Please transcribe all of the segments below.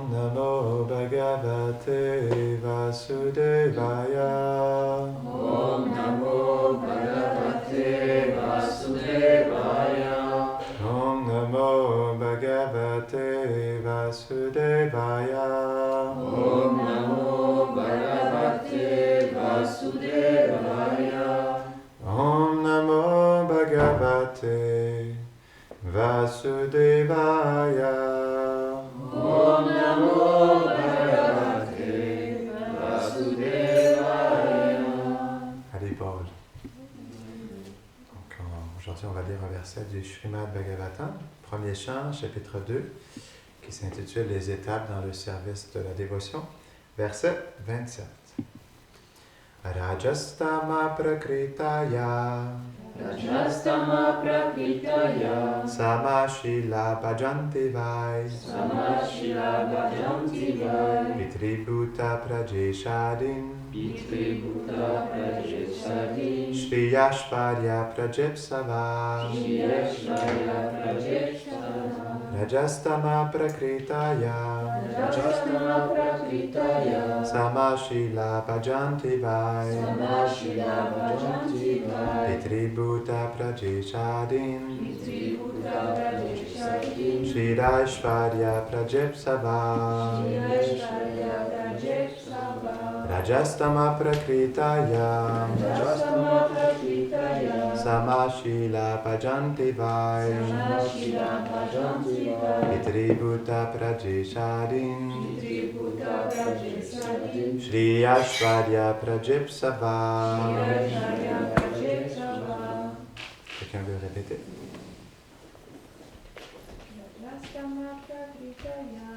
Namo Bhagavate Vasudevaya. Om Namo Bhagavate Vasudevaya. Om Namo Bhagavate Vasudevaya. Om Namo Bhagavate Vasudevaya. Om Namo Bhagavate Vasudevaya. Om Namo Bhagavate Vasudevaya. Allez, Paul. Donc, aujourd'hui, on va lire un verset du Srimad Bhagavatam, premier chant, chapitre 2, qui s'intitule Les étapes dans le service de la dévotion, verset 27. Rajastama prakritaya Rajastama Prakritaya Samashila Bhajanti Vai Samashila Bhajanti Vai Pitribhuta Prajeshadin Pitribhuta Prajesadin Shriyashvarya Prajepsava Shiyashvaya Prajesava Rajastama Prakritaya Rajastama Prakritaya Samashila Bhajanti Vai Samashila Bhajanti Vai Pitribhuta Prajeshadin Pitribhuta Prajesadin Shriyashvarya Prajepsava Shiyashvaya Prajesava Rajastama Prakritaya Rajastama Prakritaya Samashila Bhajanti Vai Samashila Bhajanti Vai Pitribhuta Prajeshadin Pitribhuta Prajesadin Shriyashvarya Prajepsava. Shiyashvaya Prajesava. Quelqu'un veut répéter? Rajastama Prakritaya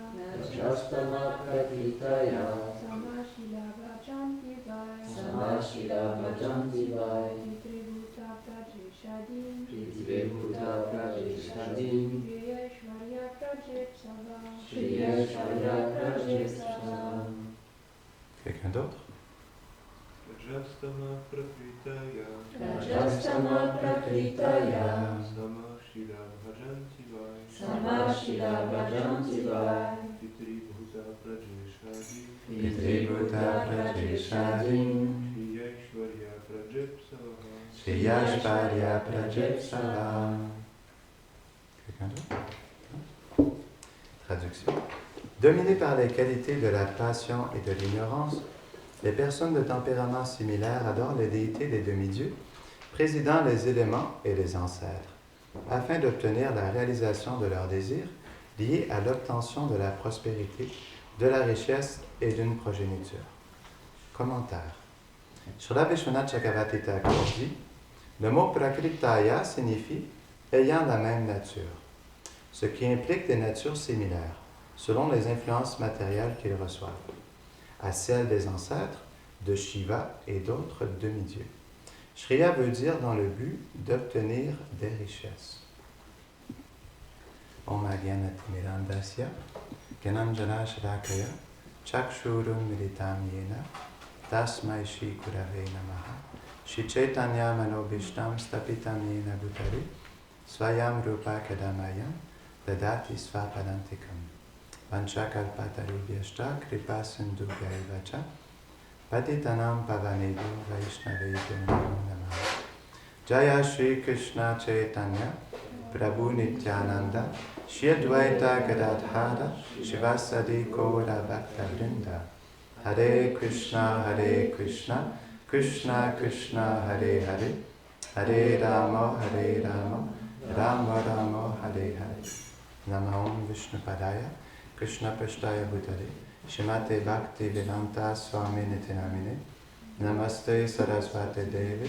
Rajastama Prakritaya Samashila Bhajanti Vai Samashila Bhajanti Vai Pitribhuta Prajeshadin Pitribhuta Prajesadin Shiyashvarya Prajepsava Shiyashvaya Prajesava. Quelqu'un d'autre? Rajastama Prakritaya Rajastama Prakritaya Samashila Bhajanti Vai Samashila Bhajanti Vai Pitribhuta Prajeshadin Pitribhuta Prajeshadin Shiyashvarya Prajepsava. Shriyashvarya Prajepsava. Quelqu'un d'autre? Traduction. Dominées par les qualités de la passion et de l'ignorance, les personnes de tempérament similaire adorent les déités des demi-dieux, présidant les éléments et les ancêtres, afin d'obtenir la réalisation de leurs désirs liés à l'obtention de la prospérité, de la richesse et d'une progéniture. Commentaire. Srila Vishwanath Chakravarti Thakur dit, le mot Prakritaya signifie ayant la même nature, ce qui implique des natures similaires, selon les influences matérielles qu'ils reçoivent, à celles des ancêtres, de Shiva et d'autres demi-dieux. Shriya veut dire dans le but d'obtenir des richesses. Om Agyanatimirandasya Gyananjana Shadakaya Chakshurum Militam Yena Tasmai Shri Gurave Namaha Shri Chaitanya Manobhishtam Stapitam Yena Bhutari Swayam Rupa Kadamayam Dadati Svapadantikam Vanchakalpatarubhyashta Kripa Sindhu Gaivacha Patitanam Pavanebhu Vaishnavebhyo Namo Namaha. Jaya Shri Krishna Chaitanya Prabhu Nityananda Shri Advaita Gadadhara Shivasadi Gaura Bhakta Vrinda. Hare Krishna Krishna Krishna Hare Hare Hare Rama Rama Rama Hare Hare. Namaham Vishnupadaya Krishna Prashtaya Bhutale Shrimate Bhakti Vedanta Swami Nitinamine Namaste Saraswati Devi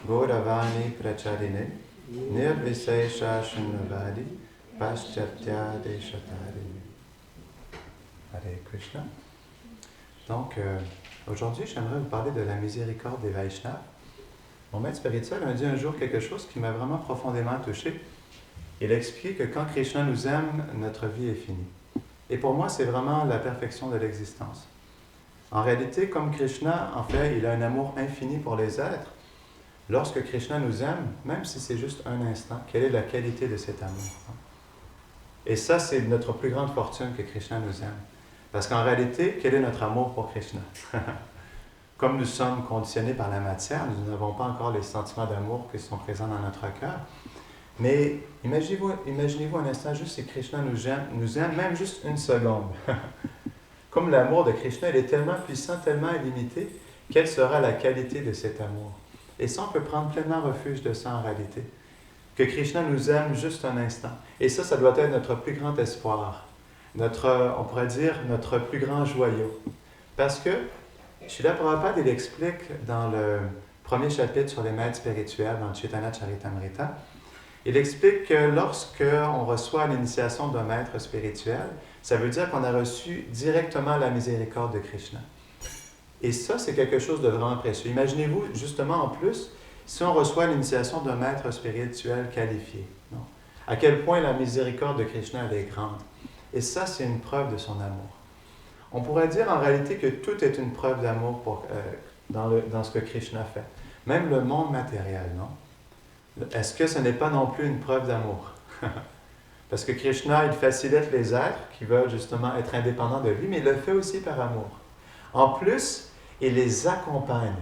Gauravani Pracharine Nirvisesha Shunnavadi Paschatya Deshatarine. Hare Krishna. Donc, aujourd'hui, j'aimerais vous parler de la miséricorde des Vaishnavas. Mon maître spirituel m'a dit un jour quelque chose qui m'a vraiment profondément touché. Il a expliqué que quand Krishna nous aime, notre vie est finie. Et pour moi, c'est vraiment la perfection de l'existence. En réalité, comme Krishna, en fait, il a un amour infini pour les êtres. Lorsque Krishna nous aime, même si c'est juste un instant, quelle est la qualité de cet amour? Et ça, c'est notre plus grande fortune que Krishna nous aime. Parce qu'en réalité, quel est notre amour pour Krishna? Comme nous sommes conditionnés par la matière, nous n'avons pas encore les sentiments d'amour qui sont présents dans notre cœur. Mais imaginez-vous un instant juste si Krishna nous aime même juste une seconde. Comme l'amour de Krishna, il est tellement puissant, tellement illimité, quelle sera la qualité de cet amour? Et ça, on peut prendre pleinement refuge de ça en réalité. Que Krishna nous aime juste un instant. Et ça doit être notre plus grand espoir. On pourrait dire, notre plus grand joyau. Parce que, Srila Prabhupada, il explique dans le premier chapitre sur les maîtres spirituels, dans le Chaitanya Charitamrita, il explique que lorsqu'on reçoit l'initiation d'un maître spirituel, ça veut dire qu'on a reçu directement la miséricorde de Krishna. Et ça, c'est quelque chose de vraiment précieux. Imaginez-vous, justement, en plus, si on reçoit l'initiation d'un maître spirituel qualifié. Non? À quel point la miséricorde de Krishna, elle est grande. Et ça, c'est une preuve de son amour. On pourrait dire en réalité que tout est une preuve d'amour dans ce que Krishna fait. Même le monde matériel, non? Est-ce que ce n'est pas non plus une preuve d'amour? Parce que Krishna, il facilite les êtres qui veulent justement être indépendants de lui, mais il le fait aussi par amour. En plus, il les accompagne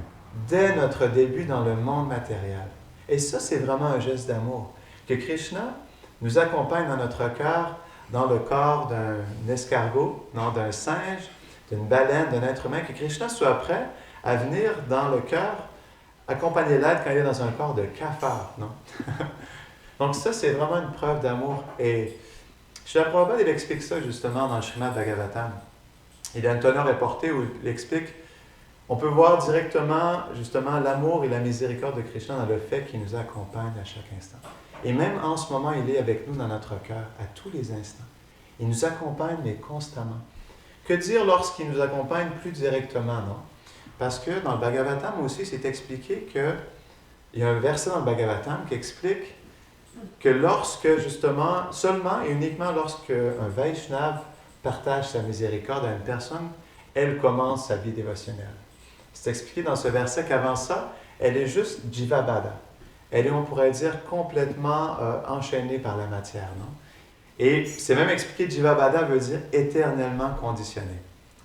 dès notre début dans le monde matériel. Et ça, c'est vraiment un geste d'amour. Que Krishna nous accompagne dans notre cœur, dans le corps d'un escargot, non, d'un singe, d'une baleine, d'un être humain, que Krishna soit prêt à venir dans le cœur accompagner l'être quand il est dans un corps de cafard, non? Donc ça, c'est vraiment une preuve d'amour. Et Srila Prabhupada, il explique ça justement dans le Srimad Bhagavatam. Il y a une teneur reportée où il explique, on peut voir directement justement l'amour et la miséricorde de Krishna dans le fait qu'il nous accompagne à chaque instant. Et même en ce moment, il est avec nous dans notre cœur, à tous les instants. Il nous accompagne, mais constamment. Que dire lorsqu'il nous accompagne plus directement, non? Parce que dans le Bhagavatam aussi, c'est expliqué qu'il y a un verset dans le Bhagavatam qui explique que lorsque, justement, seulement et uniquement lorsque un Vaishnav partage sa miséricorde à une personne, elle commence sa vie dévotionnelle. C'est expliqué dans ce verset qu'avant ça, elle est juste Jivabhada. Elle est, on pourrait dire, complètement enchaînée par la matière, non? Et c'est même expliqué, Jivabhada veut dire éternellement conditionné.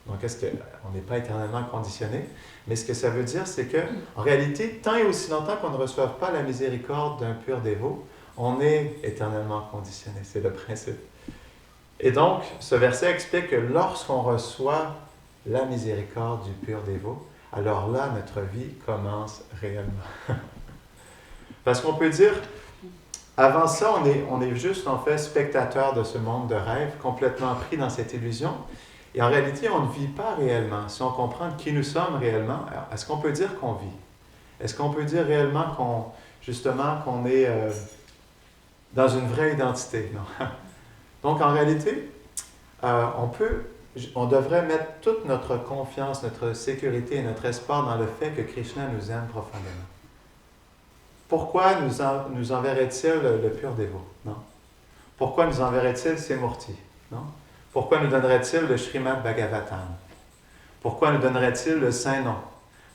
Donc, est-ce qu'on n'est pas éternellement conditionné? Mais ce que ça veut dire, c'est qu'en réalité, tant et aussi longtemps qu'on ne reçoive pas la miséricorde d'un pur dévot, on est éternellement conditionné. C'est le principe. Et donc, ce verset explique que lorsqu'on reçoit la miséricorde du pur dévot, alors là, notre vie commence réellement. Parce qu'on peut dire, avant ça, on est juste en fait spectateur de ce monde de rêve, complètement pris dans cette illusion. Et en réalité, on ne vit pas réellement. Si on comprend qui nous sommes réellement, est-ce qu'on peut dire qu'on vit? Est-ce qu'on peut dire réellement qu'on est dans une vraie identité? Non. Donc en réalité, on devrait mettre toute notre confiance, notre sécurité et notre espoir dans le fait que Krishna nous aime profondément. Pourquoi nous enverrait-il le pur dévot? Non. Pourquoi nous enverrait-il ses murtis? Non. Pourquoi nous donnerait-il le Srimad Bhagavatam? Pourquoi nous donnerait-il le Saint Nom,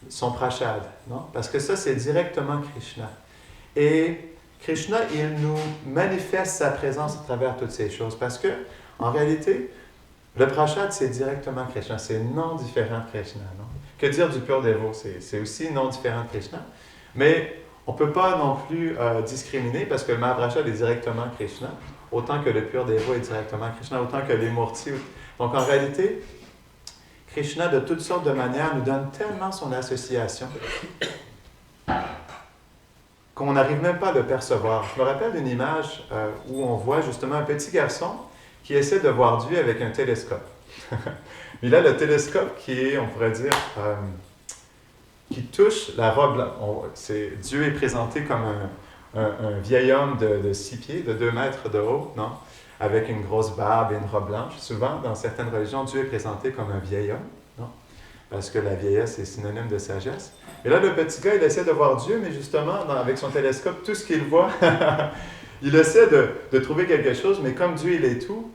son prashad? Non? Parce que ça, c'est directement Krishna. Et Krishna, il nous manifeste sa présence à travers toutes ces choses. Parce que, en réalité, le prashad, c'est directement Krishna. C'est non différent de Krishna. Non? Que dire du pur dévot? C'est aussi non différent de Krishna. Mais on ne peut pas non plus discriminer parce que le Mahaprashad est directement Krishna. Autant que le pur dévot est directement Krishna, autant que les murtis. Donc en réalité, Krishna, de toutes sortes de manières, nous donne tellement son association qu'on n'arrive même pas à le percevoir. Je me rappelle d'une image où on voit justement un petit garçon qui essaie de voir Dieu avec un télescope. Mais là, le télescope qui est, on pourrait dire, qui touche la robe. Dieu est présenté comme un vieil homme de 6 pieds, de 2 mètres de haut, non? Avec une grosse barbe et une robe blanche. Souvent, dans certaines religions, Dieu est présenté comme un vieil homme, non? Parce que la vieillesse est synonyme de sagesse. Et là, le petit gars, il essaie de voir Dieu, mais justement, avec son télescope, tout ce qu'il voit, il essaie de trouver quelque chose, mais comme Dieu, il est tout.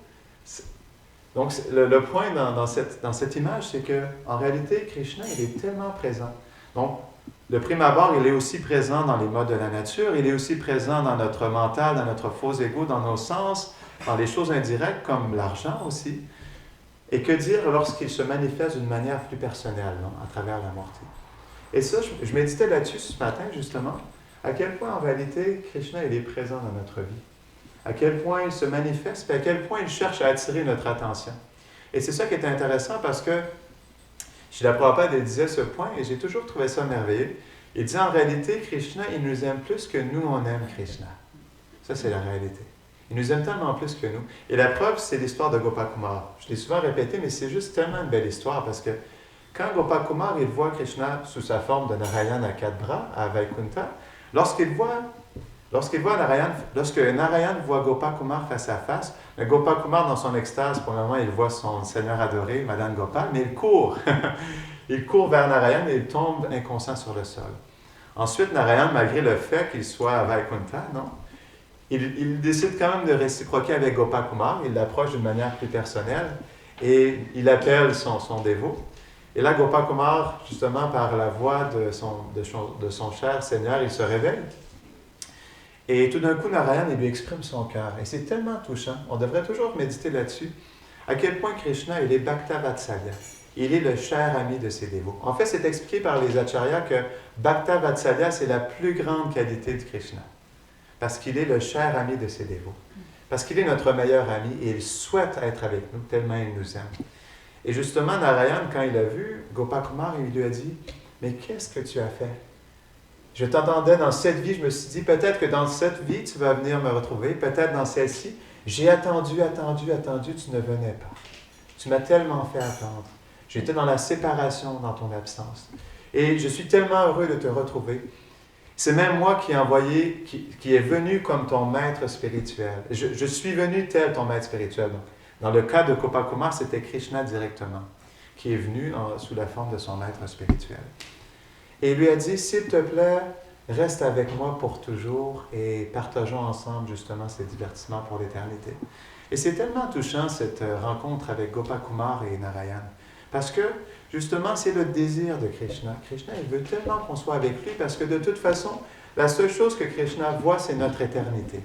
Donc, le point dans cette image, c'est qu'en réalité, Krishna, il est tellement présent. Donc, de prime abord, il est aussi présent dans les modes de la nature, il est aussi présent dans notre mental, dans notre faux ego, dans nos sens, dans les choses indirectes comme l'argent aussi. Et que dire lorsqu'il se manifeste d'une manière plus personnelle, non, à travers la morte. Et ça, je méditais là-dessus ce matin, justement, à quel point, en réalité, Krishna, il est présent dans notre vie. À quel point il se manifeste, puis à quel point il cherche à attirer notre attention. Et c'est ça qui est intéressant parce que Srila Prabhupada disait ce point, et j'ai toujours trouvé ça merveilleux. Il disait, en réalité, Krishna, il nous aime plus que nous, on aime Krishna. Ça, c'est la réalité. Il nous aime tellement plus que nous. Et la preuve, c'est l'histoire de Gopakumar. Je l'ai souvent répété, mais c'est juste tellement une belle histoire parce que quand Gopakumar, il voit Krishna sous sa forme de Narayana à 4 bras, à Vaikuntha, lorsque Narayan voit Gopakumar face à face, Gopakumar, dans son extase, pour le moment, il voit son Seigneur adoré, Madame Gopal, mais il court. Il court vers Narayan et il tombe inconscient sur le sol. Ensuite, Narayan, malgré le fait qu'il soit à Vaikuntha, non, il décide quand même de réciproquer avec Gopakumar. Il l'approche d'une manière plus personnelle et il appelle son dévot. Et là, Gopakumar, justement, par la voix de son cher Seigneur, il se réveille. Et tout d'un coup, Narayan, il lui exprime son cœur. Et c'est tellement touchant. On devrait toujours méditer là-dessus. À quel point Krishna, il est Bhakta Vatsalya. Il est le cher ami de ses dévots. En fait, c'est expliqué par les acharyas que Bhakta Vatsalya, c'est la plus grande qualité de Krishna. Parce qu'il est le cher ami de ses dévots. Parce qu'il est notre meilleur ami et il souhaite être avec nous tellement il nous aime. Et justement, Narayan, quand il a vu Gopakumar, il lui a dit, « Mais qu'est-ce que tu as fait? Je t'entendais dans cette vie, je me suis dit, peut-être que dans cette vie, tu vas venir me retrouver, peut-être dans celle-ci. J'ai attendu, tu ne venais pas. Tu m'as tellement fait attendre. J'étais dans la séparation dans ton absence. Et je suis tellement heureux de te retrouver. C'est même moi qui ai envoyé, qui est venu comme ton maître spirituel. Je suis venu tel ton maître spirituel. Donc, dans le cas de Gopakumar, c'était Krishna directement, qui est venu sous la forme de son maître spirituel. Et il lui a dit, s'il te plaît, reste avec moi pour toujours et partageons ensemble justement ces divertissements pour l'éternité. Et c'est tellement touchant cette rencontre avec Gopakumar et Narayan. Parce que, justement, c'est le désir de Krishna. Krishna, il veut tellement qu'on soit avec lui parce que, de toute façon, la seule chose que Krishna voit, c'est notre éternité.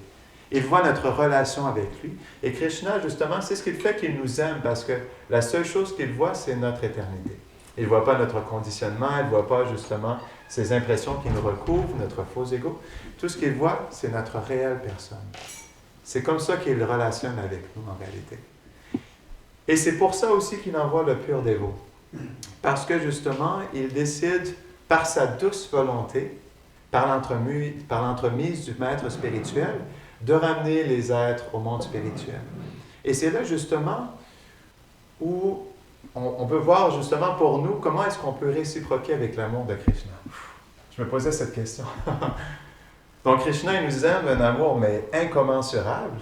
Il voit notre relation avec lui. Et Krishna, justement, c'est ce qui fait qu'il nous aime parce que la seule chose qu'il voit, c'est notre éternité. Il ne voit pas notre conditionnement, il ne voit pas, justement, ces impressions qui nous recouvrent, notre faux ego. Tout ce qu'il voit, c'est notre réelle personne. C'est comme ça qu'il relationne avec nous, en réalité. Et c'est pour ça aussi qu'il envoie le pur dévot. Parce que justement, il décide, par sa douce volonté, par l'entremise du maître spirituel, de ramener les êtres au monde spirituel. Et c'est là justement où on peut voir justement pour nous comment est-ce qu'on peut réciproquer avec l'amour de Krishna. Je me posais cette question. Donc Krishna, il nous aime d'un amour mais incommensurable.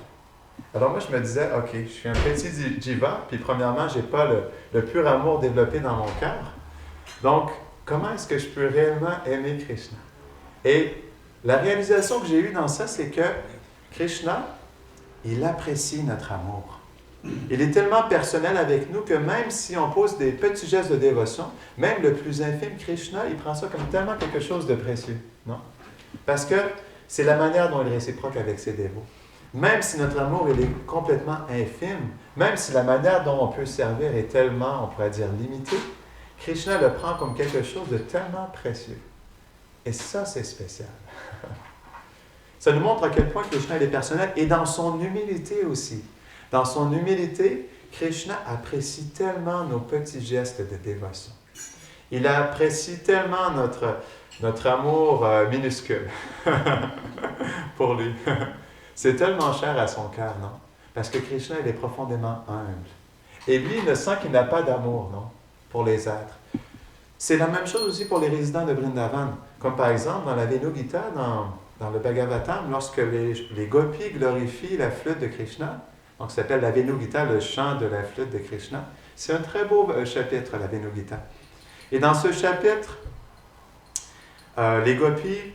Alors moi, je me disais, OK, je suis un petit jiva, puis premièrement, je n'ai pas le pur amour développé dans mon cœur. Donc, comment est-ce que je peux réellement aimer Krishna? Et la réalisation que j'ai eue dans ça, c'est que Krishna, il apprécie notre amour. Il est tellement personnel avec nous que même si on pose des petits gestes de dévotion, même le plus infime, Krishna, il prend ça comme tellement quelque chose de précieux, non? Parce que c'est la manière dont il réciproque avec ses dévots. Même si notre amour il est complètement infime, même si la manière dont on peut servir est tellement, on pourrait dire, limitée, Krishna le prend comme quelque chose de tellement précieux. Et ça, c'est spécial. Ça nous montre à quel point Krishna est personnel et dans son humilité aussi. Dans son humilité, Krishna apprécie tellement nos petits gestes de dévotion. Il apprécie tellement notre amour minuscule pour lui. C'est tellement cher à son cœur, non? Parce que Krishna, il est profondément humble. Et lui, il ne sent qu'il n'a pas d'amour, non? Pour les êtres. C'est la même chose aussi pour les résidents de Vrindavan. Comme par exemple, dans la Venu Gita, dans le Bhagavatam, lorsque les gopis glorifient la flûte de Krishna, donc ça s'appelle la Venu Gita, le chant de la flûte de Krishna. C'est un très beau chapitre, la Venu Gita. Et dans ce chapitre, les gopis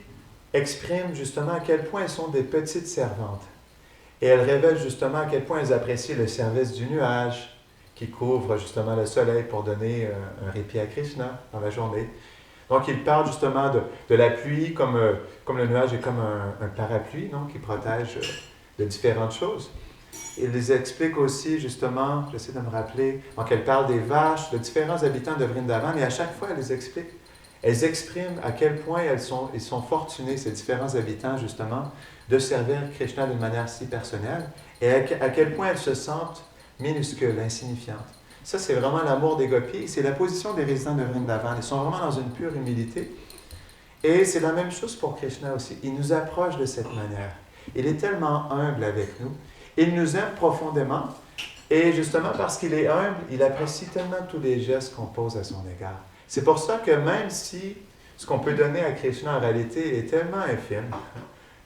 expriment justement à quel point elles sont des petites servantes. Et elles révèlent justement à quel point elles apprécient le service du nuage qui couvre justement le soleil pour donner un répit à Krishna dans la journée. Donc, ils parlent justement de la pluie comme le nuage est comme un parapluie, non, qui protège de différentes choses. ils expliquent aussi, justement, j'essaie de me rappeler, donc elle parle des vaches, de différents habitants de Vrindavan, et à chaque fois, elle les explique. Elles expriment à quel point ils sont fortunés, ces différents habitants, justement, de servir Krishna d'une manière si personnelle, et à quel point elles se sentent minuscules, insignifiantes. Ça, c'est vraiment l'amour des gopis, c'est la position des résidents de Vrindavan. Ils sont vraiment dans une pure humilité. Et c'est la même chose pour Krishna aussi. Il nous approche de cette manière. Il est tellement humble avec nous. Il nous aime profondément. Et justement, parce qu'il est humble, il apprécie tellement tous les gestes qu'on pose à son égard. C'est pour ça que même si ce qu'on peut donner à Krishna en réalité est tellement infime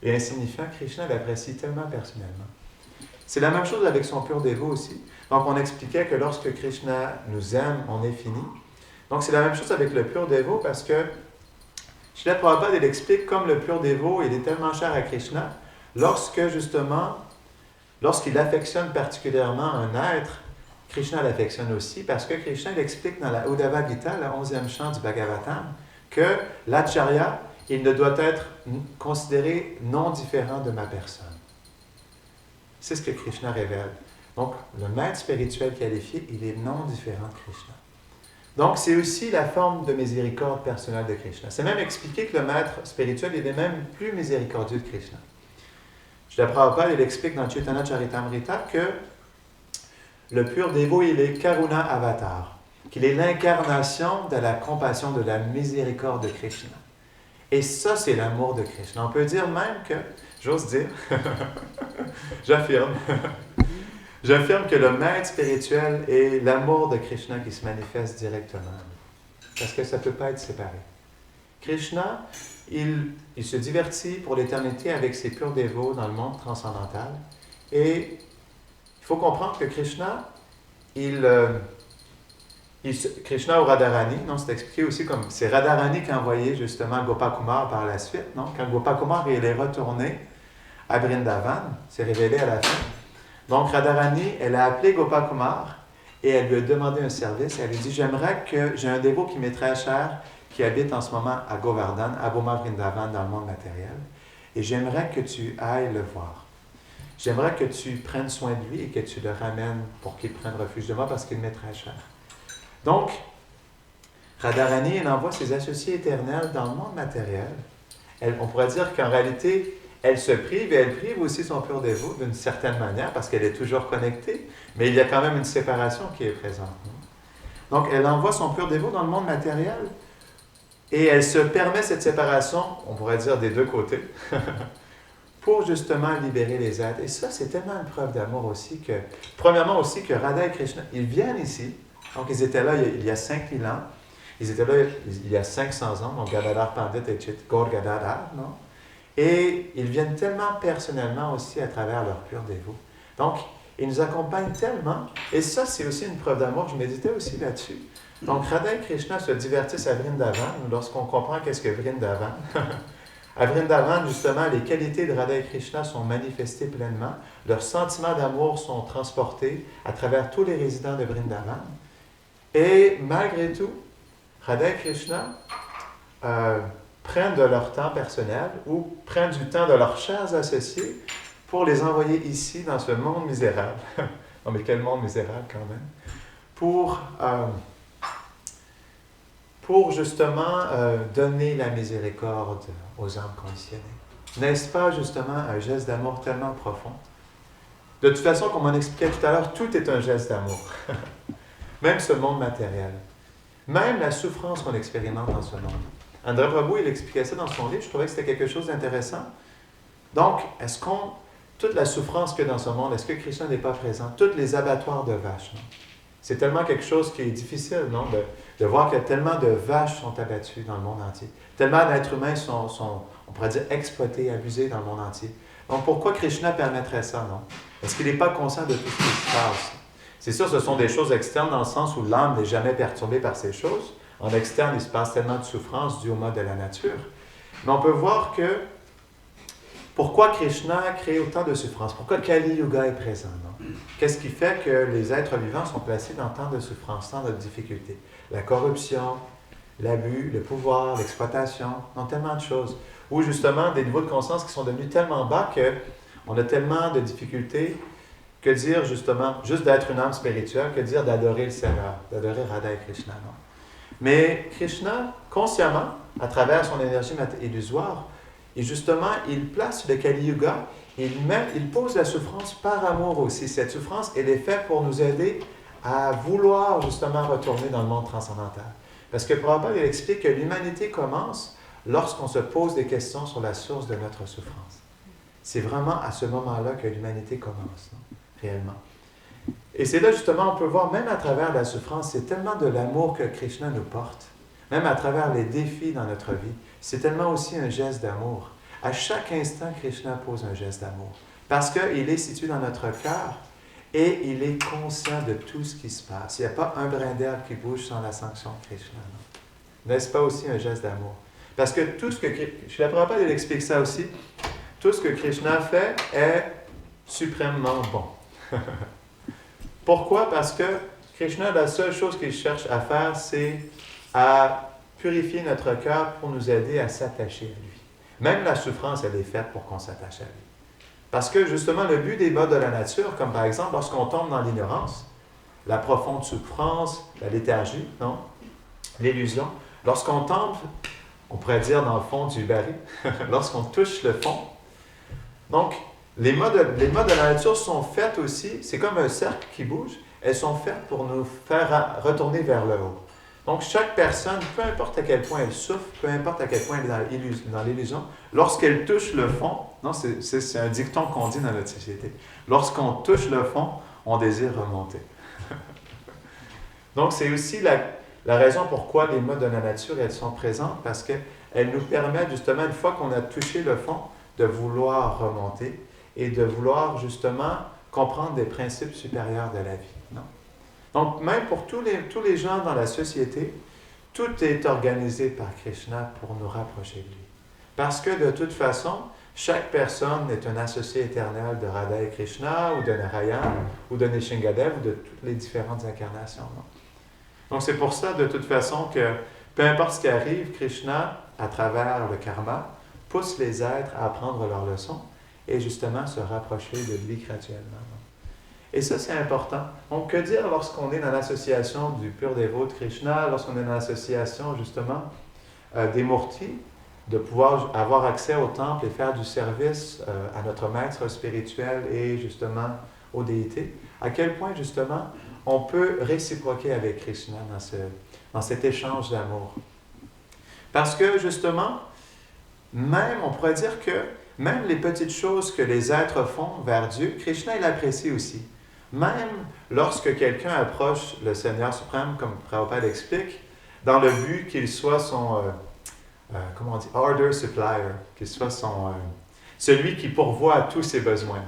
et insignifiant, Krishna l'apprécie tellement personnellement. C'est la même chose avec son pur dévot aussi. Donc, on expliquait que lorsque Krishna nous aime, on est fini. Donc, c'est la même chose avec le pur dévot parce que Srila Prabhupada, il explique comme le pur dévot, il est tellement cher à Krishna, lorsqu'il affectionne particulièrement un être, Krishna l'affectionne aussi, parce que Krishna il explique dans la Uddhava Gita, le 11e chant du Bhagavatam, que l'acharya, il ne doit être considéré non différent de ma personne. C'est ce que Krishna révèle. Donc, le maître spirituel qualifié, il est non différent de Krishna. Donc, c'est aussi la forme de miséricorde personnelle de Krishna. C'est même expliqué que le maître spirituel, il est même plus miséricordieux de Krishna. Srila Prabhupada, il explique dans Chaitanya Charitamrita que le pur dévot, il est Karuna Avatar, qu'il est l'incarnation de la compassion, de la miséricorde de Krishna. Et ça, c'est l'amour de Krishna. On peut dire même que, j'ose dire, j'affirme que le maître spirituel est l'amour de Krishna qui se manifeste directement. Parce que ça ne peut pas être séparé. Krishna, il se divertit pour l'éternité avec ses purs dévots dans le monde transcendantal. Et il faut comprendre que Krishna, Krishna ou Radharani, non, c'est expliqué aussi comme, c'est Radharani qui a envoyé justement Gopakumar par la suite, non? Quand Gopakumar il est retourné à Vrindavan, c'est révélé à la fin. Donc Radharani, elle a appelé Gopakumar et elle lui a demandé un service. Elle lui dit, j'ai un dévot qui m'est très cher, qui habite en ce moment à Govardhan, à Boma Vrindavan, dans le monde matériel, et j'aimerais que tu ailles le voir. J'aimerais que tu prennes soin de lui et que tu le ramènes pour qu'il prenne refuge de moi parce qu'il m'est très cher. Donc, Radharani, elle envoie ses associés éternels dans le monde matériel. On pourrait dire qu'en réalité, elle se prive et elle prive aussi son pur dévot d'une certaine manière parce qu'elle est toujours connectée, mais il y a quand même une séparation qui est présente. Donc, elle envoie son pur dévot dans le monde matériel et elle se permet cette séparation, on pourrait dire des deux côtés, pour justement libérer les êtres. Et ça, c'est tellement une preuve d'amour aussi que, premièrement aussi, que Radha et Krishna, ils viennent ici. Donc, ils étaient là il y a 5000 ans. Ils étaient là il y a 500 ans. Donc, Gadadhar Pandit et Gaur Gadadhar, non? Et ils viennent tellement personnellement aussi à travers leur pur dévot. Donc, ils nous accompagnent tellement. Et ça, c'est aussi une preuve d'amour. Je méditais aussi là-dessus. Donc, Radha et Krishna se divertissent à Vrindavan. Lorsqu'on comprend qu'est-ce que Vrindavan, à Vrindavan, justement, les qualités de Radha et Krishna sont manifestées pleinement. Leurs sentiments d'amour sont transportés à travers tous les résidents de Vrindavan. Et malgré tout, Radha et Krishna prennent de leur temps personnel ou prennent du temps de leurs chers associés pour les envoyer ici, dans ce monde misérable. Non, mais quel monde misérable quand même. Pour justement donner la miséricorde aux âmes conditionnées. N'est-ce pas justement un geste d'amour tellement profond? De toute façon, comme on expliquait tout à l'heure, tout est un geste d'amour. Même ce monde matériel. Même la souffrance qu'on expérimente dans ce monde. André Prabhu, il expliquait ça dans son livre, je trouvais que c'était quelque chose d'intéressant. Donc, toute la souffrance qu'il y a dans ce monde, est-ce que Krishna n'est pas présent? Toutes les abattoirs de vaches, non? C'est tellement quelque chose qui est difficile, non? De voir que tellement de vaches sont abattues dans le monde entier. Tellement d'êtres humains sont, on pourrait dire, exploités, abusés dans le monde entier. Donc, pourquoi Krishna permettrait ça, non? Est-ce qu'il n'est pas conscient de tout ce qui se passe? C'est sûr, ce sont des choses externes dans le sens où l'âme n'est jamais perturbée par ces choses. En externe, il se passe tellement de souffrance due au mode de la nature. Mais on peut voir que pourquoi Krishna crée autant de souffrance? Pourquoi Kali Yuga est présent? Non? Qu'est-ce qui fait que les êtres vivants sont placés dans tant de souffrance, tant de difficultés? La corruption, l'abus, le pouvoir, l'exploitation, non, tellement de choses. Ou justement des niveaux de conscience qui sont devenus tellement bas qu'on a tellement de difficultés que dire justement, juste d'être une âme spirituelle, que dire d'adorer le Seigneur, d'adorer Radha et Krishna, non? Mais Krishna, consciemment, à travers son énergie illusoire, et justement, il place le Kali Yuga, il pose la souffrance par amour aussi. Cette souffrance, elle est faite pour nous aider à vouloir justement retourner dans le monde transcendantal. Parce que Prabhupada, il explique que l'humanité commence lorsqu'on se pose des questions sur la source de notre souffrance. C'est vraiment à ce moment-là que l'humanité commence, non? Réellement. Et c'est là justement, on peut voir, même à travers la souffrance, c'est tellement de l'amour que Krishna nous porte. Même à travers les défis dans notre vie, c'est tellement aussi un geste d'amour. À chaque instant, Krishna pose un geste d'amour. Parce qu'il est situé dans notre cœur et il est conscient de tout ce qui se passe. Il n'y a pas un brin d'herbe qui bouge sans la sanction de Krishna. Non? N'est-ce pas aussi un geste d'amour? Parce que tout ce que... Je ne comprends pas, il explique ça aussi. Tout ce que Krishna fait est suprêmement bon. Pourquoi? Parce que Krishna, la seule chose qu'il cherche à faire, c'est à purifier notre cœur pour nous aider à s'attacher à lui. Même la souffrance, elle est faite pour qu'on s'attache à lui. Parce que justement, le but des modes de la nature, comme par exemple lorsqu'on tombe dans l'ignorance, la profonde souffrance, la léthargie, non? L'illusion, lorsqu'on tombe, on pourrait dire dans le fond du baril, lorsqu'on touche le fond. Donc, les modes de la nature sont faites aussi, c'est comme un cercle qui bouge, elles sont faites pour nous faire retourner vers le haut. Donc, chaque personne, peu importe à quel point elle souffre, peu importe à quel point elle est dans l'illusion, lorsqu'elle touche le fond, non, c'est un dicton qu'on dit dans notre société, lorsqu'on touche le fond, on désire remonter. Donc, c'est aussi la raison pourquoi les modes de la nature, elles sont présentes, parce qu'elles nous permettent justement, une fois qu'on a touché le fond, de vouloir remonter et de vouloir justement comprendre des principes supérieurs de la vie. Non? Donc, même pour tous les gens dans la société, tout est organisé par Krishna pour nous rapprocher de lui. Parce que de toute façon, chaque personne est un associé éternel de Radha et Krishna, ou de Narayana, ou de Nishingadev, ou de toutes les différentes incarnations. Non? Donc, c'est pour ça, de toute façon, que peu importe ce qui arrive, Krishna, à travers le karma, pousse les êtres à apprendre leurs leçons et justement se rapprocher de lui graduellement. Et ça, c'est important. Donc, que dire lorsqu'on est dans l'association du pur dévot de Krishna, lorsqu'on est dans l'association, justement, des murtis, de pouvoir avoir accès au temple et faire du service à notre maître spirituel et justement aux déités, à quel point, justement, on peut réciproquer avec Krishna dans cet échange d'amour. Parce que, justement, même, on pourrait dire que même les petites choses que les êtres font vers Dieu, Krishna, il apprécie aussi. Même lorsque quelqu'un approche le Seigneur suprême, comme Prabhupada explique, dans le but qu'il soit son, comment on dit, order supplier, qu'il soit celui qui pourvoit à tous ses besoins.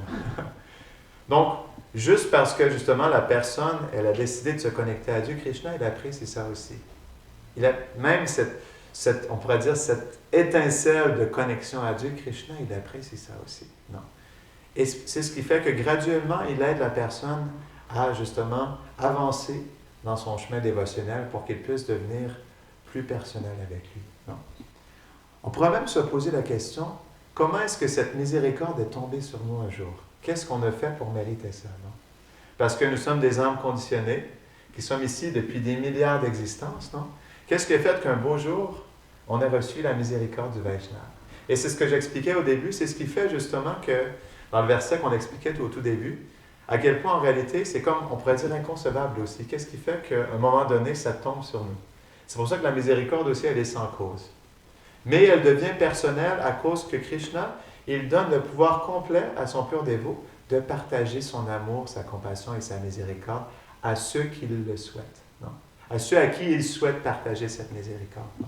Donc, juste parce que justement la personne, elle a décidé de se connecter à Dieu, Krishna, il apprécie ça aussi. Il a même on pourrait dire cette étincelle de connexion à Dieu, Krishna, il apprécie ça aussi. Non? Et c'est ce qui fait que graduellement, il aide la personne à justement avancer dans son chemin dévotionnel pour qu'il puisse devenir plus personnel avec lui. Non? On pourrait même se poser la question, comment est-ce que cette miséricorde est tombée sur nous un jour? Qu'est-ce qu'on a fait pour mériter ça? Non? Parce que nous sommes des âmes conditionnées, qui sommes ici depuis des milliards d'existences, non? Qu'est-ce qui a fait qu'un beau jour, on a reçu la miséricorde du Vaishnava? Et c'est ce que j'expliquais au début, c'est ce qui fait justement que, dans le verset qu'on expliquait au tout début, à quel point en réalité, c'est comme, on pourrait dire, inconcevable aussi. Qu'est-ce qui fait qu'à un moment donné, ça tombe sur nous? C'est pour ça que la miséricorde aussi, elle est sans cause. Mais elle devient personnelle à cause que Krishna, il donne le pouvoir complet à son pur dévot de partager son amour, sa compassion et sa miséricorde à ceux qui le souhaitent. Non? À ceux à qui il souhaite partager cette miséricorde. Non?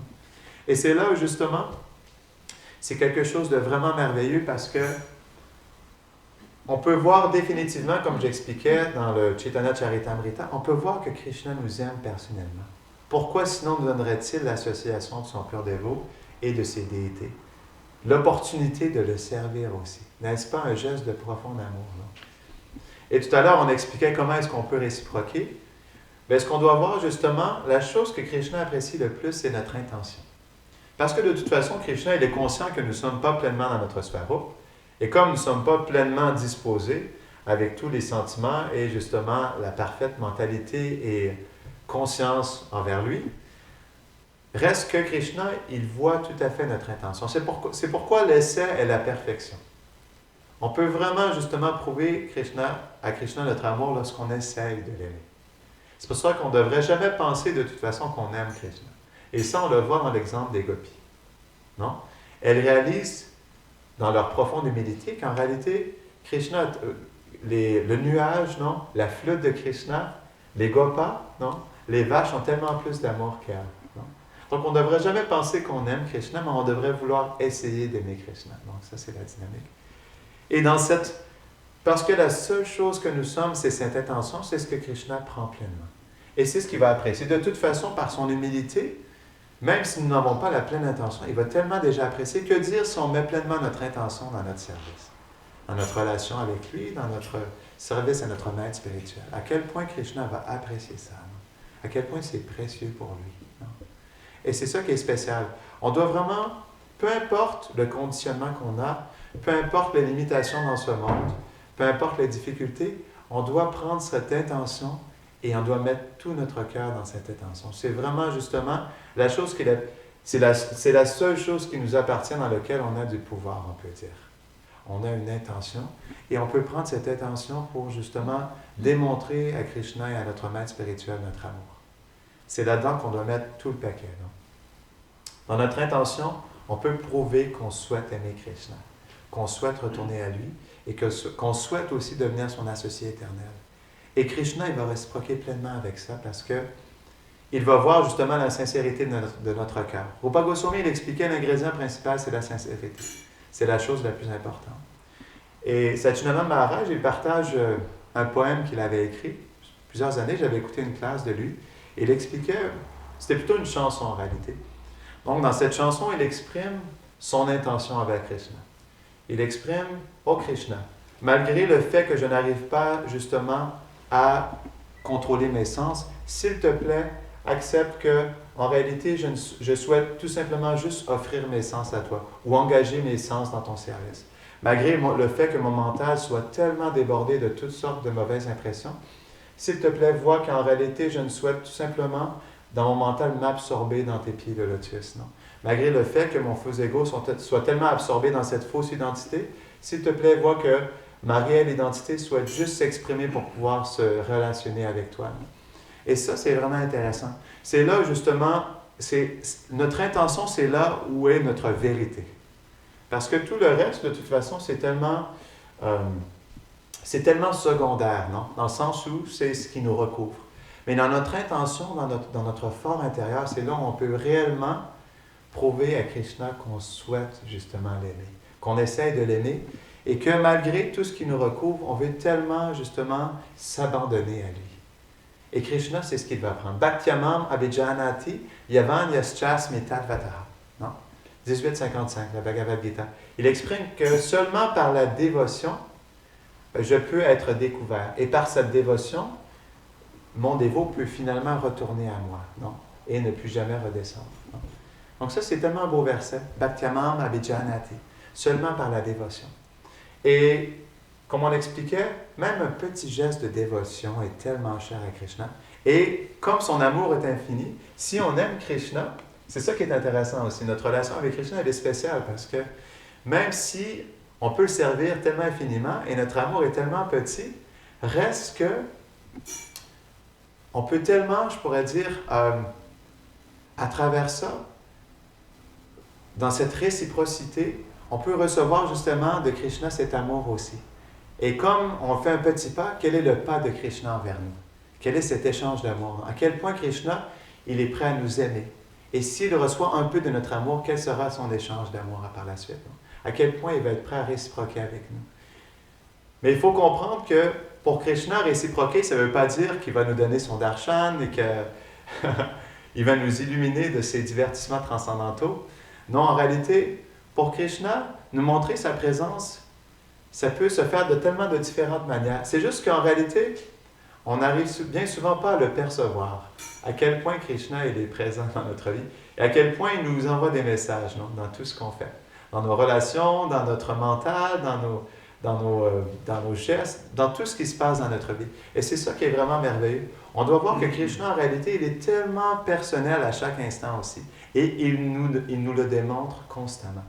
Et c'est là où, justement, c'est quelque chose de vraiment merveilleux parce que on peut voir définitivement, comme j'expliquais dans le Chaitanya Charitamrita, on peut voir que Krishna nous aime personnellement. Pourquoi sinon nous donnerait-il l'association de son pur dévot et de ses déités? L'opportunité de le servir aussi. N'est-ce pas un geste de profond amour? Non? Et tout à l'heure, on expliquait comment est-ce qu'on peut réciproquer. Bien, ce qu'on doit voir justement, la chose que Krishna apprécie le plus, c'est notre intention. Parce que de toute façon, Krishna, il est conscient que nous ne sommes pas pleinement dans notre sphère. Et comme nous ne sommes pas pleinement disposés avec tous les sentiments et justement la parfaite mentalité et conscience envers lui. Reste que Krishna, il voit tout à fait notre intention. C'est pourquoi l'essai est la perfection. On peut vraiment justement prouver à Krishna notre amour lorsqu'on essaye de l'aimer. C'est pour ça qu'on ne devrait jamais penser de toute façon qu'on aime Krishna. Et ça, on le voit dans l'exemple des gopis. Non? Elles réalisent dans leur profonde humilité qu'en réalité, Krishna, le nuage, non? La flûte de Krishna, les gopas, non? Les vaches ont tellement plus d'amour qu'elles. Donc, on ne devrait jamais penser qu'on aime Krishna, mais on devrait vouloir essayer d'aimer Krishna. Donc, ça, c'est la dynamique. Et parce que la seule chose que nous sommes, c'est cette intention, c'est ce que Krishna prend pleinement. Et c'est ce qu'il va apprécier. De toute façon, par son humilité, même si nous n'avons pas la pleine intention, il va tellement déjà apprécier. Que dire si on met pleinement notre intention dans notre service, dans notre relation avec lui, dans notre service à notre maître spirituel? À quel point Krishna va apprécier ça? Non? À quel point c'est précieux pour lui? Non? Et c'est ça qui est spécial. On doit vraiment, peu importe le conditionnement qu'on a, peu importe les limitations dans ce monde, peu importe les difficultés, on doit prendre cette intention et on doit mettre tout notre cœur dans cette intention. C'est vraiment justement la chose c'est la seule chose qui nous appartient dans laquelle on a du pouvoir, on peut dire. On a une intention et on peut prendre cette intention pour justement démontrer à Krishna et à notre maître spirituel notre amour. C'est là-dedans qu'on doit mettre tout le paquet. Non? Dans notre intention, on peut prouver qu'on souhaite aimer Krishna, qu'on souhaite retourner à lui et qu'on souhaite aussi devenir son associé éternel. Et Krishna, il va réciproquer pleinement avec ça parce que il va voir justement la sincérité de notre cœur. Rupa Goswami, il expliquait l'ingrédient principal, c'est la sincérité. C'est la chose la plus importante. Et Satyananda Maharaj, il partage un poème qu'il avait écrit. Plusieurs années, j'avais écouté une classe de lui. Et il expliquait, c'était plutôt une chanson en réalité. Donc dans cette chanson, il exprime son intention avec Krishna. Il exprime, oh Krishna, malgré le fait que je n'arrive pas justement à contrôler mes sens, s'il te plaît, accepte que, en réalité, je souhaite tout simplement juste offrir mes sens à toi ou engager mes sens dans ton service. Malgré le fait que mon mental soit tellement débordé de toutes sortes de mauvaises impressions, s'il te plaît, vois qu'en réalité, je ne souhaite tout simplement, dans mon mental, m'absorber dans tes pieds de lotus. Non? Malgré le fait que mon faux ego soit tellement absorbé dans cette fausse identité, s'il te plaît, vois que ma réelle identité souhaite juste s'exprimer pour pouvoir se relationner avec toi. Et ça, c'est vraiment intéressant. C'est là, justement, notre intention, c'est là où est notre vérité. Parce que tout le reste, de toute façon, c'est tellement secondaire, non? Dans le sens où c'est ce qui nous recouvre. Mais dans notre intention, dans notre fort intérieur, c'est là où on peut réellement prouver à Krishna qu'on souhaite justement l'aimer, qu'on essaie de l'aimer, et que malgré tout ce qui nous recouvre, on veut tellement justement s'abandonner à lui. Et Krishna, c'est ce qu'il va prendre. Bhaktyamam abhijanati yavan yaschasmi tadvataha. Non? 18,55, la Bhagavad Gita. Il exprime que seulement par la dévotion, je peux être découvert. Et par cette dévotion, mon dévot peut finalement retourner à moi, non? Et ne plus jamais redescendre. Non? Donc ça, c'est tellement un beau verset. Bhaktyamam abhijanati. Seulement par la dévotion. Et comme on l'expliquait, même un petit geste de dévotion est tellement cher à Krishna. Et comme son amour est infini, si on aime Krishna, c'est ça qui est intéressant aussi. Notre relation avec Krishna, elle est spéciale parce que même si on peut le servir tellement infiniment et notre amour est tellement petit, reste que on peut tellement, je pourrais dire, à travers ça, dans cette réciprocité, on peut recevoir justement de Krishna cet amour aussi. Et comme on fait un petit pas, quel est le pas de Krishna envers nous? Quel est cet échange d'amour? À quel point Krishna, il est prêt à nous aimer? Et s'il reçoit un peu de notre amour, quel sera son échange d'amour par la suite? À quel point il va être prêt à réciproquer avec nous? Mais il faut comprendre que pour Krishna, réciproquer, ça ne veut pas dire qu'il va nous donner son darshan et qu'il va nous illuminer de ses divertissements transcendantaux. Non, en réalité, pour Krishna, nous montrer sa présence, ça peut se faire de tellement de différentes manières. C'est juste qu'en réalité, on n'arrive bien souvent pas à le percevoir. À quel point Krishna il est présent dans notre vie et à quel point il nous envoie des messages, non, dans tout ce qu'on fait. Dans nos relations, dans notre mental, dans nos gestes, dans tout ce qui se passe dans notre vie. Et c'est ça qui est vraiment merveilleux. On doit voir que Krishna, en réalité, il est tellement personnel à chaque instant aussi. Et il nous le démontre constamment.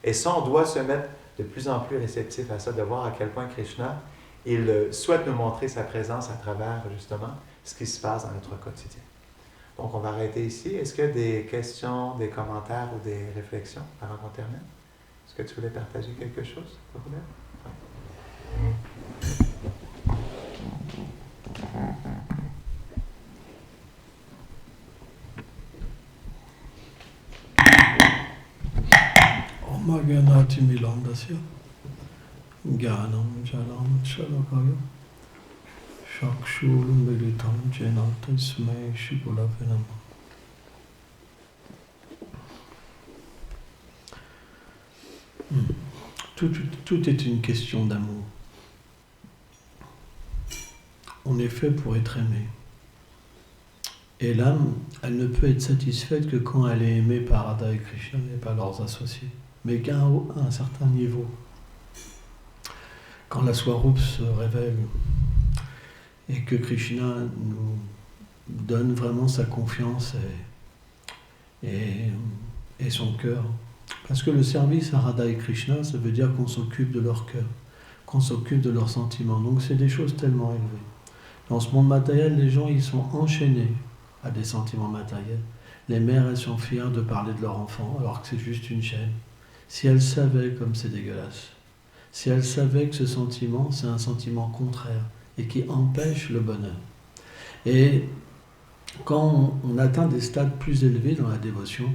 Et ça, on doit se mettre de plus en plus réceptif à ça, de voir à quel point Krishna, il souhaite nous montrer sa présence à travers, justement, ce qui se passe dans notre quotidien. Donc, on va arrêter ici. Est-ce qu'il y a des questions, des commentaires ou des réflexions avant qu'on termine? Est-ce que tu voulais partager quelque chose, Prabhupada? Om Ganati Milandasya Gyanam Jalam Shalakaya Shakshur Militam Jenatasmai Shibulavinam. Tout est une question d'amour. On est fait pour être aimé. Et l'âme, elle ne peut être satisfaite que quand elle est aimée par Radha et Krishna et par leurs associés. Mais qu'à un certain niveau. Quand la Swarup se révèle et que Krishna nous donne vraiment sa confiance et son cœur. Parce que le service à Radha et Krishna, ça veut dire qu'on s'occupe de leur cœur, qu'on s'occupe de leurs sentiments. Donc c'est des choses tellement élevées. Dans ce monde matériel, les gens ils sont enchaînés à des sentiments matériels. Les mères, elles sont fières de parler de leur enfant, alors que c'est juste une chaîne. Si elles savaient comme c'est dégueulasse, si elles savaient que ce sentiment, c'est un sentiment contraire et qui empêche le bonheur. Et quand on atteint des stades plus élevés dans la dévotion,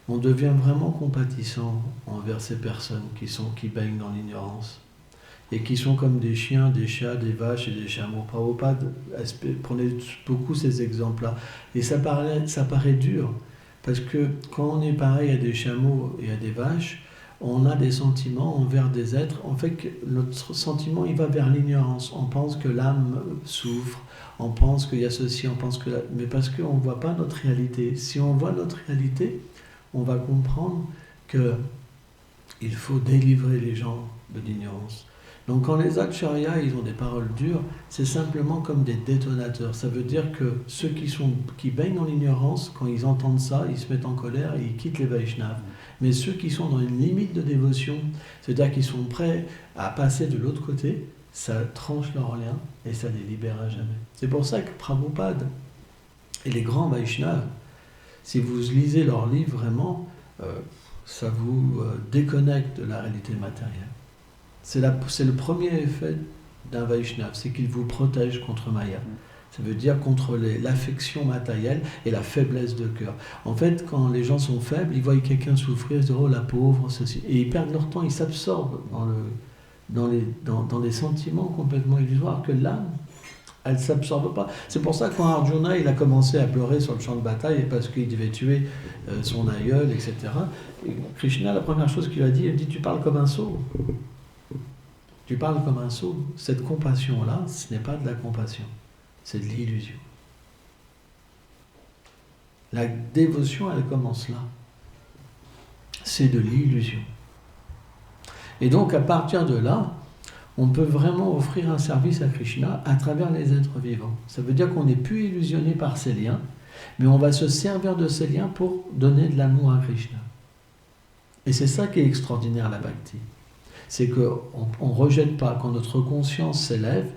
on devient vraiment compatissant envers ces personnes qui baignent dans l'ignorance et qui sont comme des chiens, des chats, des vaches et des chameaux. Prabhupada prenait beaucoup ces exemples-là. Et ça paraît dur, parce que quand on est pareil à des chameaux et à des vaches, on a des sentiments envers des êtres. En fait, notre sentiment, il va vers l'ignorance. On pense que l'âme souffre, on pense qu'il y a ceci, on pense que... Mais parce qu'on ne voit pas notre réalité. Si on voit notre réalité, on va comprendre qu'il faut délivrer les gens de l'ignorance. Donc quand les acharyas, ils ont des paroles dures, c'est simplement comme des détonateurs. Ça veut dire que ceux qui baignent dans l'ignorance, quand ils entendent ça, ils se mettent en colère et ils quittent les Vaishnavas. Mais ceux qui sont dans une limite de dévotion, c'est-à-dire qu'ils sont prêts à passer de l'autre côté, ça tranche leur lien et ça les libère à jamais. C'est pour ça que Prabhupada et les grands Vaishnavas, si vous lisez leurs livres vraiment, ça vous déconnecte de la réalité matérielle. C'est le premier effet d'un Vaishnava, c'est qu'il vous protège contre Maya. Ça veut dire contre l'affection matérielle et la faiblesse de cœur. En fait, quand les gens sont faibles, ils voient quelqu'un souffrir, ils se disent « Oh, la pauvre, ceci ». Et ils perdent leur temps, ils s'absorbent dans les sentiments complètement illusoires que l'âme, elle ne s'absorbe pas. C'est pour ça que quand Arjuna il a commencé à pleurer sur le champ de bataille parce qu'il devait tuer son aïeul, etc., et Krishna, la première chose qu'il a dit, il dit « Tu parles comme un sot ». Tu parles comme un sot. Cette compassion-là, ce n'est pas de la compassion, c'est de l'illusion. La dévotion, elle commence là. C'est de l'illusion. Et donc, à partir de là, on peut vraiment offrir un service à Krishna à travers les êtres vivants. Ça veut dire qu'on n'est plus illusionné par ces liens, mais on va se servir de ces liens pour donner de l'amour à Krishna. Et c'est ça qui est extraordinaire, la bhakti. C'est qu'on ne rejette pas. Quand notre conscience s'élève,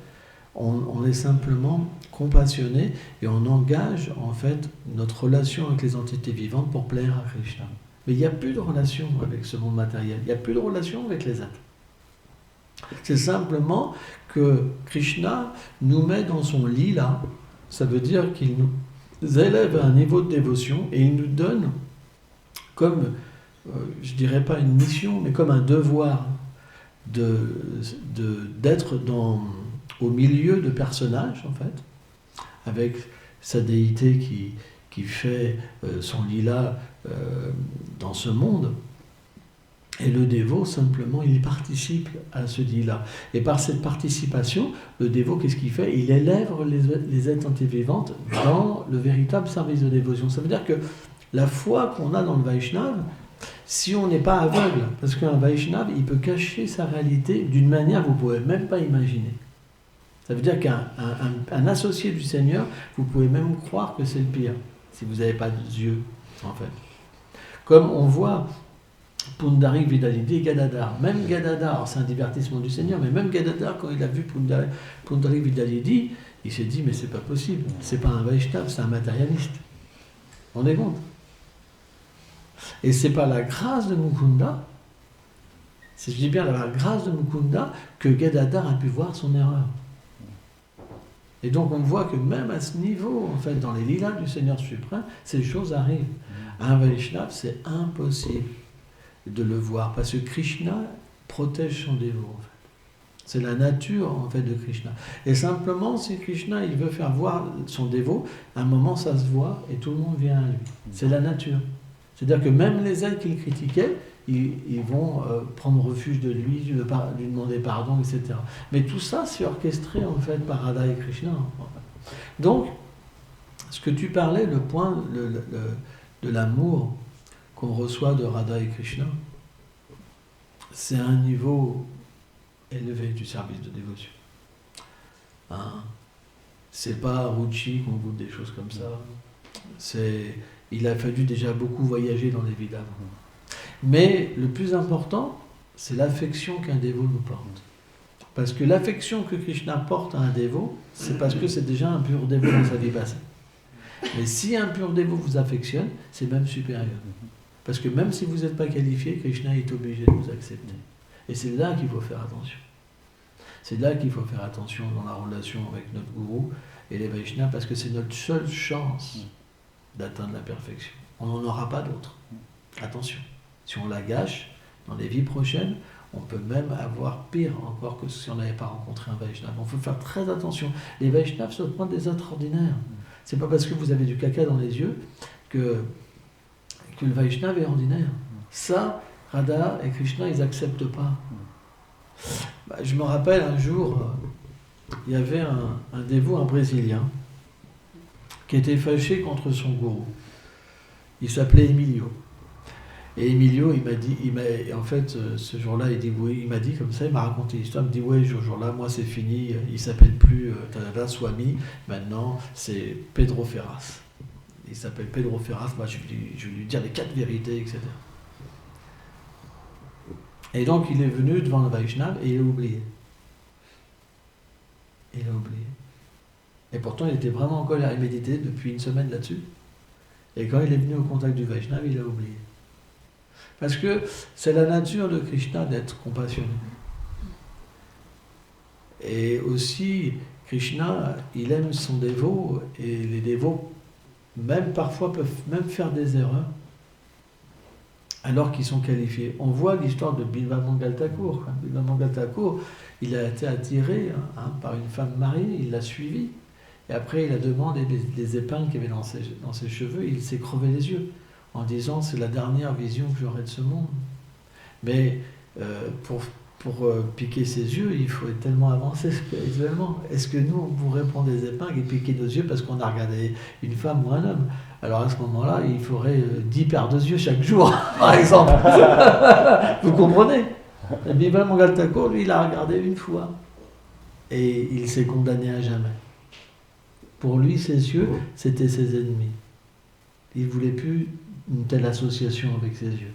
on est simplement compassionné et on engage en fait notre relation avec les entités vivantes pour plaire à Krishna. Mais il n'y a plus de relation avec ce monde matériel, il n'y a plus de relation avec les êtres. C'est simplement que Krishna nous met dans son lila, ça veut dire qu'il nous élève à un niveau de dévotion et il nous donne comme, je dirais pas une mission, mais comme un devoir d'être au milieu de personnages, en fait, avec sa déité qui fait son lila dans ce monde. Et le dévot, simplement, il participe à ce lila. Et par cette participation, le dévot, qu'est-ce qu'il fait? Il élève les entités vivantes dans le véritable service de dévotion. Ça veut dire que la foi qu'on a dans le Vaishnava, si on n'est pas aveugle, parce qu'un Vaishnava, il peut cacher sa réalité d'une manière que vous ne pouvez même pas imaginer. Ça veut dire qu'un associé du Seigneur, vous pouvez même croire que c'est le pire, si vous n'avez pas d'yeux, en fait. Comme on voit Pundarik Vidalidi et Gadadhar. Même Gadadhar, c'est un divertissement du Seigneur, mais même Gadadhar, quand il a vu Pundarik Vidalidi, il s'est dit, mais c'est pas possible, c'est pas un Vaishnava, c'est un matérialiste. On est compte? Et c'est par la grâce de Mukunda, je dis bien la grâce de Mukunda, que Gadadhar a pu voir son erreur. Et donc on voit que même à ce niveau, en fait, dans les lilas du Seigneur suprême, ces choses arrivent. Un Vaishnava, c'est impossible de le voir, parce que Krishna protège son dévot, en fait. C'est la nature, en fait, de Krishna. Et simplement, si Krishna, il veut faire voir son dévot, à un moment, ça se voit, et tout le monde vient à lui. C'est la nature. C'est-à-dire que même les êtres qu'il critiquait, ils vont prendre refuge de lui, lui demander pardon, etc. Mais tout ça, c'est orchestré, en fait, par Radha et Krishna. Donc, ce que tu parlais, le point de l'amour qu'on reçoit de Radha et Krishna, c'est un niveau élevé du service de dévotion. Hein? C'est pas Ruchi qu'on goûte des choses comme ça. Il a fallu déjà beaucoup voyager dans les vidas. Mais le plus important, c'est l'affection qu'un dévot nous porte. Parce que l'affection que Krishna porte à un dévot, c'est parce que c'est déjà un pur dévot dans sa vie passée. Mais si un pur dévot vous affectionne, c'est même supérieur. Parce que même si vous n'êtes pas qualifié, Krishna est obligé de vous accepter. Et c'est là qu'il faut faire attention. C'est là qu'il faut faire attention dans la relation avec notre gourou et les Vaishnavas, parce que c'est notre seule chance d'atteindre la perfection. On n'en aura pas d'autre. Attention. Si on la gâche, dans les vies prochaines, on peut même avoir pire encore que si on n'avait pas rencontré un Vaishnava. Il faut faire très attention. Les Vaishnavas se prennent des êtres ordinaires. C'est pas parce que vous avez du caca dans les yeux que le Vaishnava est ordinaire. Ça, Radha et Krishna, ils n'acceptent pas. Je me rappelle un jour, il y avait un dévot, un Brésilien, qui était fâché contre son gourou. Il s'appelait Emilio. Et Emilio, il m'a dit, en fait, ce jour-là, il m'a dit comme ça, il m'a raconté l'histoire, il me dit, ouais, ce jour-là, moi c'est fini, il s'appelle plus Tadada Swami, maintenant c'est Pedro Ferraz. Il s'appelle Pedro Ferraz, moi je vais lui dire les 4 vérités, etc. Et donc il est venu devant le Vaishnava et il a oublié. Il a oublié. Et pourtant il était vraiment en colère, il méditait depuis une semaine là-dessus. Et quand il est venu au contact du Vaishnava, il a oublié. Parce que c'est la nature de Krishna d'être compassionné. Et aussi, Krishna, il aime son dévot, et les dévots, même parfois, peuvent même faire des erreurs, alors qu'ils sont qualifiés. On voit l'histoire de Bilva Mangal Thakur. Bilva Mangal Thakur, il a été attiré par une femme mariée, il l'a suivie, et après il a demandé les épingles qu'il y avait dans ses cheveux, et il s'est crevé les yeux, en disant c'est la dernière vision que j'aurai de ce monde. Mais pour piquer ses yeux, il faut être tellement avancé spirituellement. Est-ce que nous, on pourrait prendre des épingles et piquer nos yeux parce qu'on a regardé une femme ou un homme? Alors à ce moment-là, il faudrait 10 paires de yeux chaque jour, par exemple. Vous comprenez? Bilva Mangal Thakur, lui, il a regardé une fois. Et il s'est condamné à jamais. Pour lui, ses yeux, c'était ses ennemis. Il ne voulait plus une telle association avec ses yeux.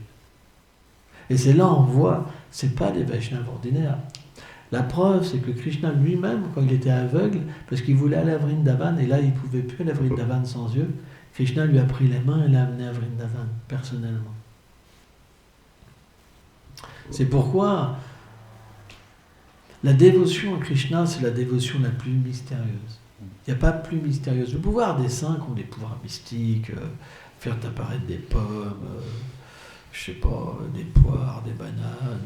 Et c'est là on voit, c'est pas des Vaishnavas ordinaires. La preuve, c'est que Krishna lui-même, quand il était aveugle, parce qu'il voulait aller à Vrindavan, et là il ne pouvait plus aller à Vrindavan sans yeux, Krishna lui a pris les mains et l'a amené à Vrindavan, personnellement. C'est pourquoi la dévotion à Krishna, c'est la dévotion la plus mystérieuse. Il n'y a pas plus mystérieuse. Le pouvoir des saints qui ont des pouvoirs mystiques, faire apparaître des pommes, je sais pas, des poires, des bananes,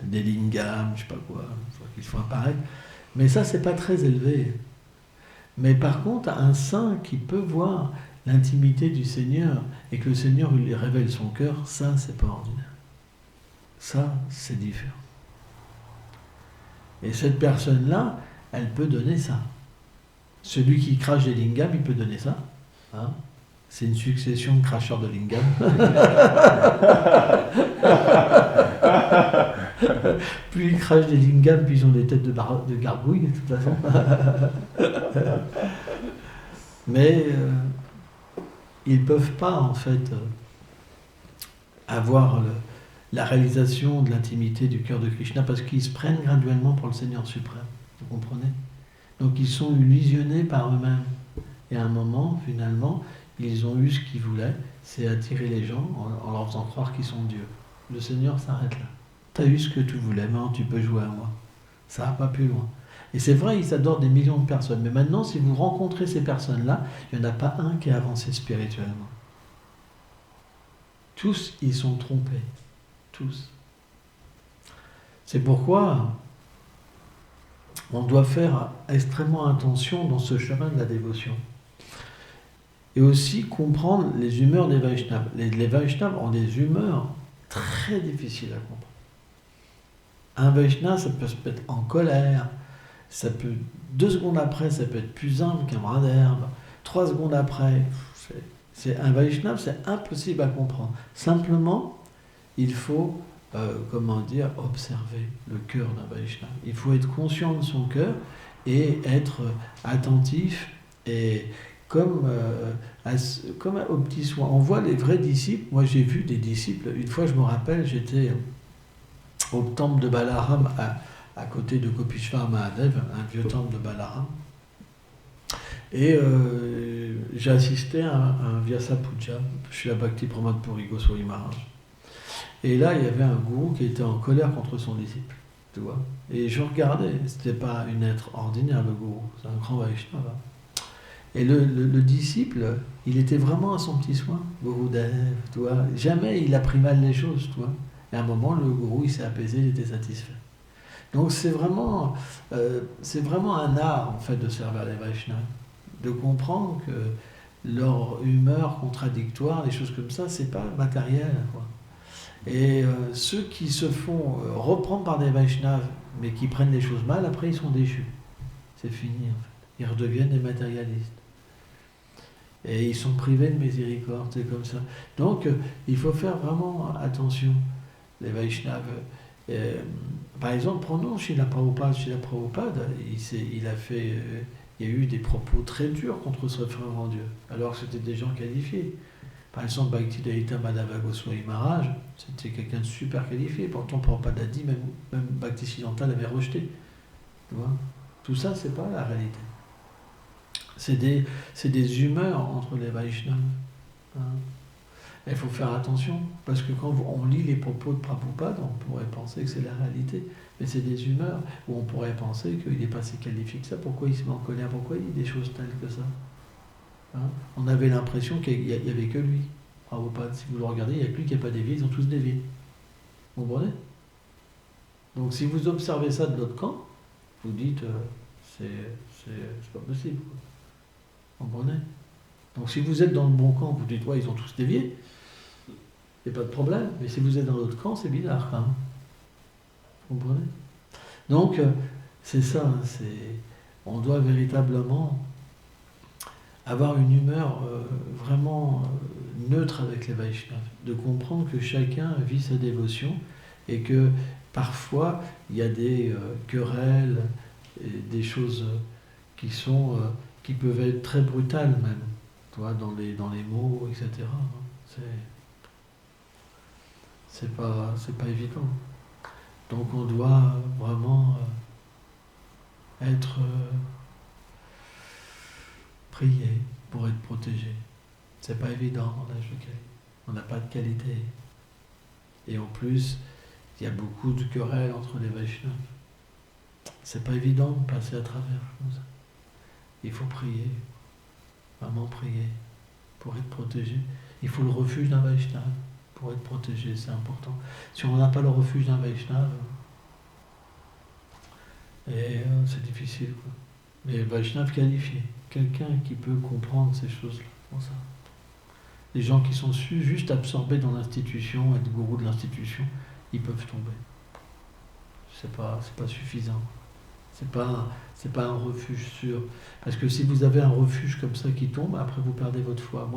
des lingams, je sais pas quoi, qu'ils font apparaître. Mais ça, c'est pas très élevé. Mais par contre, un saint qui peut voir l'intimité du Seigneur et que le Seigneur lui révèle son cœur, ça, c'est pas ordinaire. Ça, c'est différent. Et cette personne-là, elle peut donner ça. Celui qui crache des lingams, il peut donner ça. Hein? c'est une succession de cracheurs de lingam. Plus ils crachent des lingams, plus ils ont des têtes de gargouilles, de toute façon. Mais ils ne peuvent pas, en fait, avoir la réalisation de l'intimité du cœur de Krishna parce qu'ils se prennent graduellement pour le Seigneur suprême. Vous comprenez? Donc ils sont illusionnés par eux-mêmes. Et à un moment, finalement, ils ont eu ce qu'ils voulaient, c'est attirer les gens en leur faisant croire qu'ils sont Dieu. Le Seigneur s'arrête là. Tu as eu ce que tu voulais, maintenant tu peux jouer à moi. Ça va pas plus loin. Et c'est vrai, ils adorent des millions de personnes. Mais maintenant, si vous rencontrez ces personnes-là, il n'y en a pas un qui est avancé spirituellement. Tous, ils sont trompés. Tous. C'est pourquoi on doit faire extrêmement attention dans ce chemin de la dévotion. Et aussi comprendre les humeurs des Vaishnavas. Les Vaishnavas ont des humeurs très difficiles à comprendre. Un Vaishnava, ça peut se mettre en colère, ça peut, 2 secondes après, ça peut être plus humble qu'un brin d'herbe, 3 secondes après, c'est un Vaishnava, c'est impossible à comprendre. Simplement, il faut, observer le cœur d'un Vaishnava. Il faut être conscient de son cœur et être attentif et comme aux petits soins. On voit les vrais disciples. Moi, j'ai vu des disciples. Une fois, je me rappelle, j'étais au temple de Balaram, à côté de Kopishvar Mahadev, un vieux temple de Balaram. Et j'ai assisté à un Vyasa Puja chez la Bhakti Pramod Puri Goswami Maharaj. Et là, il y avait un gourou qui était en colère contre son disciple. Tu vois. Et je regardais, c'était pas un être ordinaire, le gourou, c'est un grand Vaishnava. Et le disciple, il était vraiment à son petit soin, Gurudev, tu vois. Jamais il a pris mal les choses, tu vois. Et à un moment, le gourou, il s'est apaisé, il était satisfait. Donc c'est vraiment un art, en fait, de servir les Vaishnavas. De comprendre que leur humeur contradictoire, des choses comme ça, c'est pas matériel, quoi. Et ceux qui se font reprendre par des Vaishnavas, mais qui prennent les choses mal, après ils sont déchus. C'est fini, en fait. Ils redeviennent des matérialistes. Et ils sont privés de miséricorde, c'est comme ça. Donc, il faut faire vraiment attention, les Vaishnavas. Par exemple, prenons Srila Prabhupada. Srila Prabhupada, il y a eu des propos très durs contre ce frère en Dieu, alors que c'était des gens qualifiés. Par exemple, Bhaktivedanta Madhava Goswami Maharaj, c'était quelqu'un de super qualifié. Pourtant, Prabhupada l'a dit, même Bhaktisiddhanta l'avait rejeté. Tu vois ? Tout ça, c'est pas la réalité. C'est des humeurs entre les Vaishnavas. Hein. Il faut faire attention, parce que quand on lit les propos de Prabhupada, on pourrait penser que c'est la réalité. Mais c'est des humeurs où on pourrait penser qu'il n'est pas si qualifié que ça. Pourquoi il se met en colère? Pourquoi il dit des choses telles que ça? Hein? On avait l'impression qu'il n'y avait que lui, Prabhupada. Si vous le regardez, il n'y a que lui qui n'a pas dévié, ils ont tous dévié. Vous comprenez? Donc si vous observez ça de l'autre camp, vous dites, c'est pas possible. Vous comprenez? Donc si vous êtes dans le bon camp, vous dites, ouais, ils ont tous dévié, il n'y a pas de problème. Mais si vous êtes dans l'autre camp, c'est bizarre quand même. Vous comprenez? Donc, c'est ça, on doit véritablement avoir une humeur vraiment neutre avec les Vaishnavas, de comprendre que chacun vit sa dévotion et que parfois il y a des querelles, et des choses qui peuvent être très brutales même, tu vois, dans les mots, etc. C'est pas évident. Donc on doit vraiment prier pour être protégé. C'est pas évident dans l'âge de Kali. On n'a pas de qualité. Et en plus, il y a beaucoup de querelles entre les Vaishnavas. C'est pas évident de passer à travers comme ça. Il faut prier, vraiment prier pour être protégé. Il faut le refuge d'un Vaishnava pour être protégé, c'est important. Si on n'a pas le refuge d'un Vaishnava, c'est difficile, quoi. Mais Vaishnava qualifié, quelqu'un qui peut comprendre ces choses-là, comme ça. Les gens qui sont juste absorbés dans l'institution, être gourou de l'institution, ils peuvent tomber. C'est pas suffisant. C'est pas un refuge sûr. Parce que si vous avez un refuge comme ça qui tombe, après vous perdez votre foi.